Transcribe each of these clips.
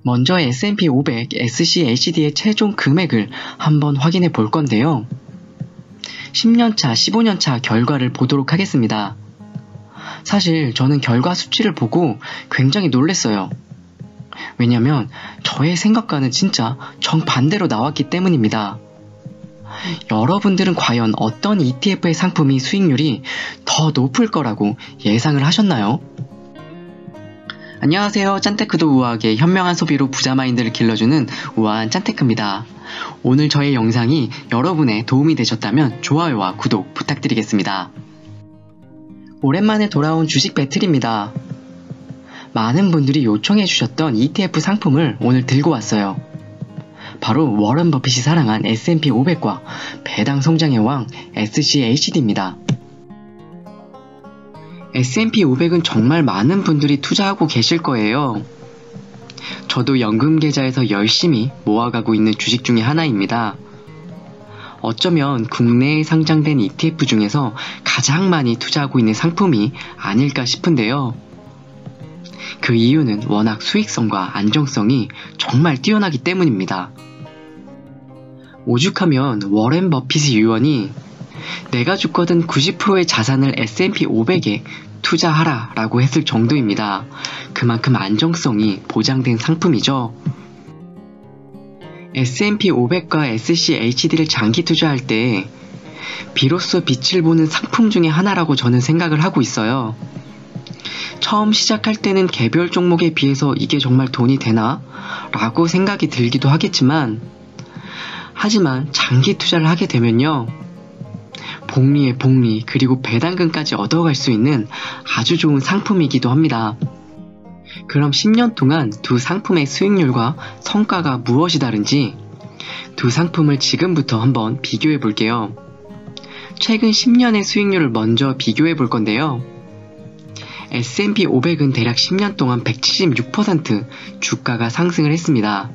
먼저 S&P 500 SCHD의 최종 금액을 한번 확인해 볼 건데요. 10년차, 15년차 결과를 보도록 하겠습니다. 사실 저는 결과 수치를 보고 굉장히 놀랐어요. 왜냐면 저의 생각과는 진짜 정반대로 나왔기 때문입니다. 여러분들은 과연 어떤 ETF의 상품이 수익률이 더 높을 거라고 예상을 하셨나요? 안녕하세요. 짠테크도 우아하게 현명한 소비로 부자 마인드를 길러주는 우아한 짠테크입니다. 오늘 저의 영상이 여러분의 도움이 되셨다면 좋아요와 구독 부탁드리겠습니다. 오랜만에 돌아온 주식 배틀입니다. 많은 분들이 요청해 주셨던 ETF 상품을 오늘 들고 왔어요. 바로 워런 버핏이 사랑한 S&P 500과 배당 성장의 왕 SCHD입니다. S&P 500은 정말 많은 분들이 투자하고 계실 거예요. 저도 연금 계좌에서 열심히 모아가고 있는 주식 중에 하나입니다. 어쩌면 국내에 상장된 ETF 중에서 가장 많이 투자하고 있는 상품이 아닐까 싶은데요. 그 이유는 워낙 수익성과 안정성이 정말 뛰어나기 때문입니다. 오죽하면 워렌 버핏 유언이 내가 죽거든 90%의 자산을 S&P 500에 투자하라 라고 했을 정도입니다. 그만큼 안정성이 보장된 상품이죠. S&P 500과 SCHD를 장기 투자할 때 비로소 빛을 보는 상품 중에 하나라고 저는 생각을 하고 있어요. 처음 시작할 때는 개별 종목에 비해서 이게 정말 돈이 되나? 라고 생각이 들기도 하겠지만 하지만 장기 투자를 하게 되면요. 복리의 복리 그리고 배당금까지 얻어갈 수 있는 아주 좋은 상품이기도 합니다. 그럼 10년 동안 두 상품의 수익률과 성과가 무엇이 다른지 두 상품을 지금부터 한번 비교해 볼게요. 최근 10년의 수익률을 먼저 비교해 볼 건데요. S&P 500은 대략 10년 동안 176% 주가가 상승을 했습니다.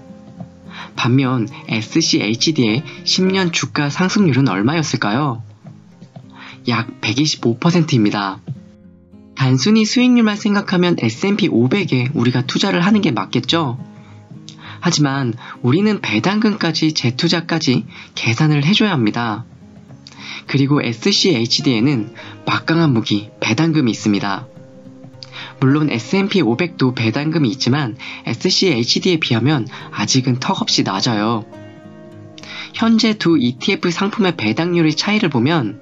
반면 SCHD의 10년 주가 상승률은 얼마였을까요? 약 125%입니다. 단순히 수익률만 생각하면 S&P 500에 우리가 투자를 하는 게 맞겠죠? 하지만 우리는 배당금까지 재투자까지 계산을 해줘야 합니다. 그리고 SCHD에는 막강한 무기, 배당금이 있습니다. 물론 S&P 500도 배당금이 있지만 SCHD에 비하면 아직은 턱없이 낮아요. 현재 두 ETF 상품의 배당률의 차이를 보면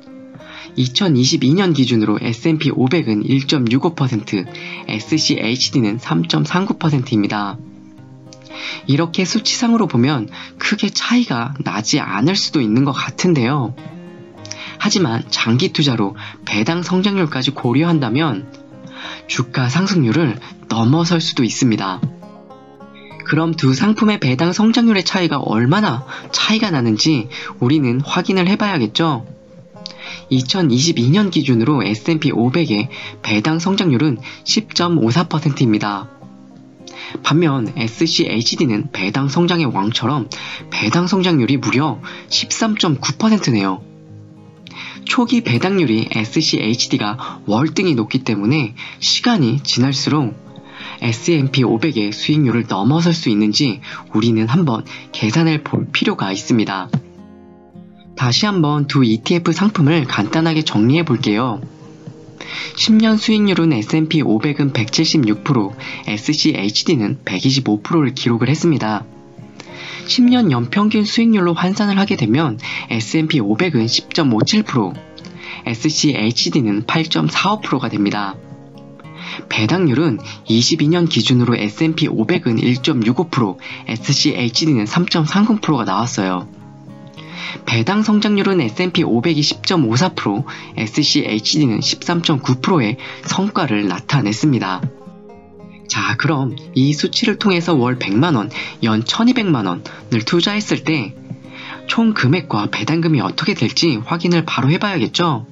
2022년 기준으로 S&P 500은 1.65%, SCHD는 3.39%입니다. 이렇게 수치상으로 보면 크게 차이가 나지 않을 수도 있는 것 같은데요. 하지만 장기 투자로 배당 성장률까지 고려한다면 주가 상승률을 넘어설 수도 있습니다. 그럼 두 상품의 배당 성장률의 차이가 얼마나 차이가 나는지 우리는 확인을 해봐야겠죠? 2022년 기준으로 S&P 500의 배당 성장률은 10.54%입니다. 반면 SCHD는 배당 성장의 왕처럼 배당 성장률이 무려 13.9%네요. 초기 배당률이 SCHD가 월등히 높기 때문에 시간이 지날수록 S&P 500의 수익률을 넘어설 수 있는지 우리는 한번 계산해 볼 필요가 있습니다. 다시 한번 두 ETF 상품을 간단하게 정리해 볼게요. 10년 수익률은 S&P 500은 176%, SCHD는 125%를 기록을 했습니다. 10년 연평균 수익률로 환산을 하게 되면 S&P 500은 10.57%, SCHD는 8.45%가 됩니다. 배당률은 22년 기준으로 S&P 500은 1.65%, SCHD는 3.30%가 나왔어요. 배당 성장률은 S&P 500이 10.54%, SCHD는 13.9%의 성과를 나타냈습니다. 자, 그럼 이 수치를 통해서 월 100만원, 연 1200만원을 투자했을 때 총 금액과 배당금이 어떻게 될지 확인을 바로 해봐야겠죠?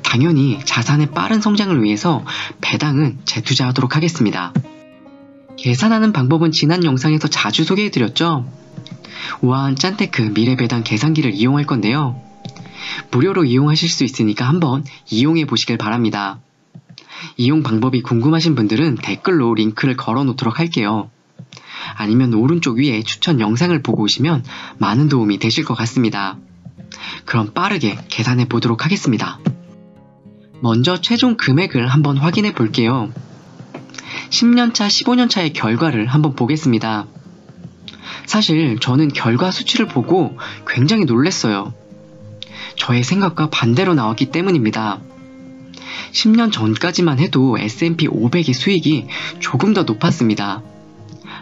당연히 자산의 빠른 성장을 위해서 배당은 재투자하도록 하겠습니다. 계산하는 방법은 지난 영상에서 자주 소개해드렸죠? 우아한 짠테크 미래배당 계산기를 이용할 건데요. 무료로 이용하실 수 있으니까 한번 이용해 보시길 바랍니다. 이용 방법이 궁금하신 분들은 댓글로 링크를 걸어 놓도록 할게요. 아니면 오른쪽 위에 추천 영상을 보고 오시면 많은 도움이 되실 것 같습니다. 그럼 빠르게 계산해 보도록 하겠습니다. 먼저 최종 금액을 한번 확인해 볼게요. 10년차, 15년차의 결과를 한번 보겠습니다. 사실 저는 결과 수치를 보고 굉장히 놀랐어요. 저의 생각과 반대로 나왔기 때문입니다. 10년 전까지만 해도 S&P 500의 수익이 조금 더 높았습니다.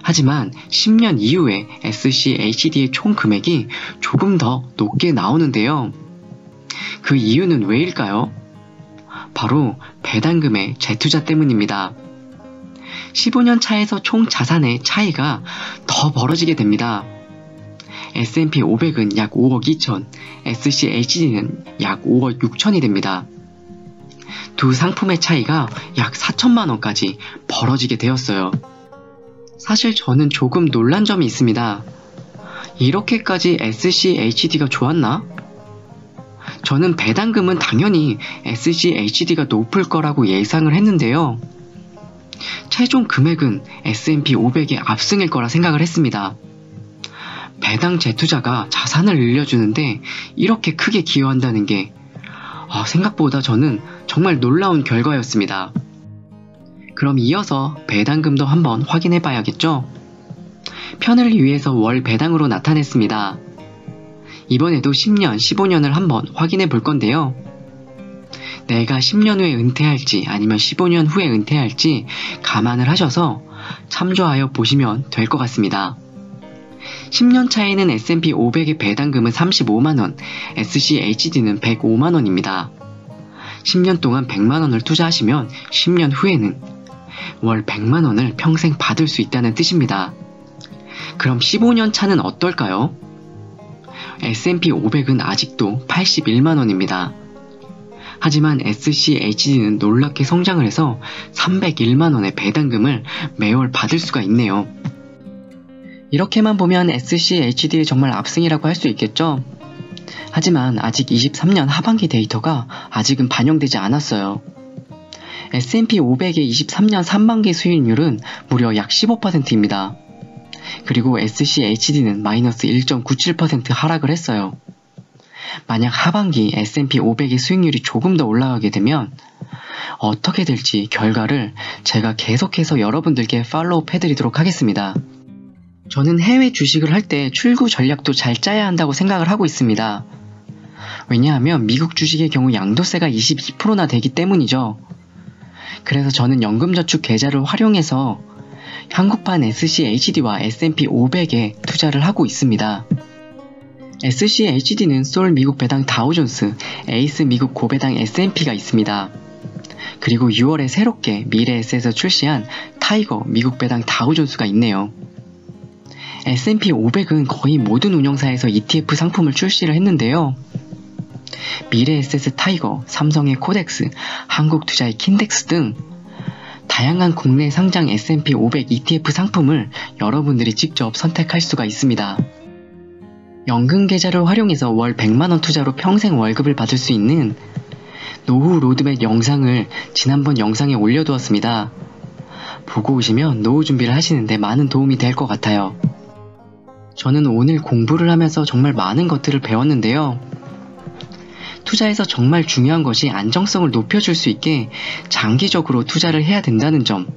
하지만 10년 이후에 SCHD의 총 금액이 조금 더 높게 나오는데요. 그 이유는 왜일까요? 바로 배당금의 재투자 때문입니다. 15년 차에서 총 자산의 차이가 더 벌어지게 됩니다. S&P 500은 약 5억 2천, SCHD는 약 5억 6천이 됩니다. 두 상품의 차이가 약 4천만 원까지 벌어지게 되었어요. 사실 저는 조금 놀란 점이 있습니다. 이렇게까지 SCHD가 좋았나? 저는 배당금은 당연히 SCHD가 높을 거라고 예상을 했는데요. 최종 금액은 S&P 500의 압승일 거라 생각을 했습니다. 배당 재투자가 자산을 늘려주는데 이렇게 크게 기여한다는 게 생각보다 저는 정말 놀라운 결과였습니다. 그럼 이어서 배당금도 한번 확인해 봐야겠죠? 편을 위해서 월 배당으로 나타냈습니다. 이번에도 10년, 15년을 한번 확인해 볼 건데요. 내가 10년 후에 은퇴할지 아니면 15년 후에 은퇴할지 감안을 하셔서 참조하여 보시면 될 것 같습니다. 10년 차에는 S&P 500의 배당금은 35만원, SCHD는 105만원입니다. 10년 동안 100만원을 투자하시면 10년 후에는 월 100만원을 평생 받을 수 있다는 뜻입니다. 그럼 15년 차는 어떨까요? S&P 500은 아직도 81만원입니다. 하지만 SCHD는 놀랍게 성장을 해서 301만원의 배당금을 매월 받을 수가 있네요. 이렇게만 보면 SCHD의 정말 압승이라고 할 수 있겠죠? 하지만 아직 23년 하반기 데이터가 아직은 반영되지 않았어요. S&P 500의 23년 상반기 수익률은 무려 약 15%입니다. 그리고 SCHD는 마이너스 1.97% 하락을 했어요. 만약 하반기 S&P 500의 수익률이 조금 더 올라가게 되면 어떻게 될지 결과를 제가 계속해서 여러분들께 팔로우 해드리도록 하겠습니다. 저는 해외 주식을 할 때 출구 전략도 잘 짜야 한다고 생각을 하고 있습니다. 왜냐하면 미국 주식의 경우 양도세가 22%나 되기 때문이죠. 그래서 저는 연금저축 계좌를 활용해서 한국판 SCHD와 S&P 500에 투자를 하고 있습니다. SCHD는 솔 미국 배당 다우존스, 에이스 미국 고배당 S&P가 있습니다. 그리고 6월에 새롭게 미래에셋에서 출시한 타이거 미국 배당 다우존스가 있네요. S&P 500은 거의 모든 운영사에서 ETF 상품을 출시를 했는데요. 미래에셋의 타이거, 삼성의 코덱스, 한국투자의 킨덱스 등 다양한 국내 상장 S&P 500 ETF 상품을 여러분들이 직접 선택할 수가 있습니다. 연금 계좌를 활용해서 월 100만원 투자로 평생 월급을 받을 수 있는 노후 로드맵 영상을 지난번 영상에 올려두었습니다. 보고 오시면 노후 준비를 하시는데 많은 도움이 될 것 같아요. 저는 오늘 공부를 하면서 정말 많은 것들을 배웠는데요. 투자에서 정말 중요한 것이 안정성을 높여줄 수 있게 장기적으로 투자를 해야 된다는 점,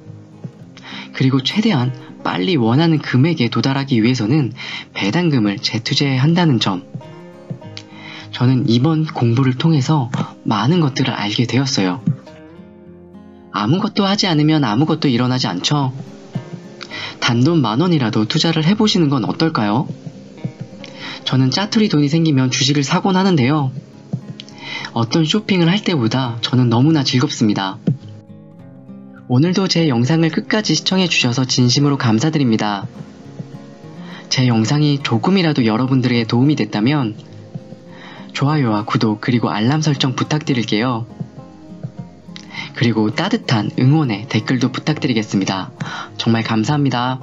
그리고 최대한 빨리 원하는 금액에 도달하기 위해서는 배당금을 재투자해야 한다는 점, 저는 이번 공부를 통해서 많은 것들을 알게 되었어요. 아무것도 하지 않으면 아무것도 일어나지 않죠. 단돈 10,000원이라도 투자를 해보시는 건 어떨까요? 저는 짜투리 돈이 생기면 주식을 사곤 하는데요. 어떤 쇼핑을 할 때보다 저는 너무나 즐겁습니다. 오늘도 제 영상을 끝까지 시청해주셔서 진심으로 감사드립니다. 제 영상이 조금이라도 여러분들에게 도움이 됐다면 좋아요와 구독 그리고 알람 설정 부탁드릴게요. 그리고 따뜻한 응원의 댓글도 부탁드리겠습니다. 정말 감사합니다.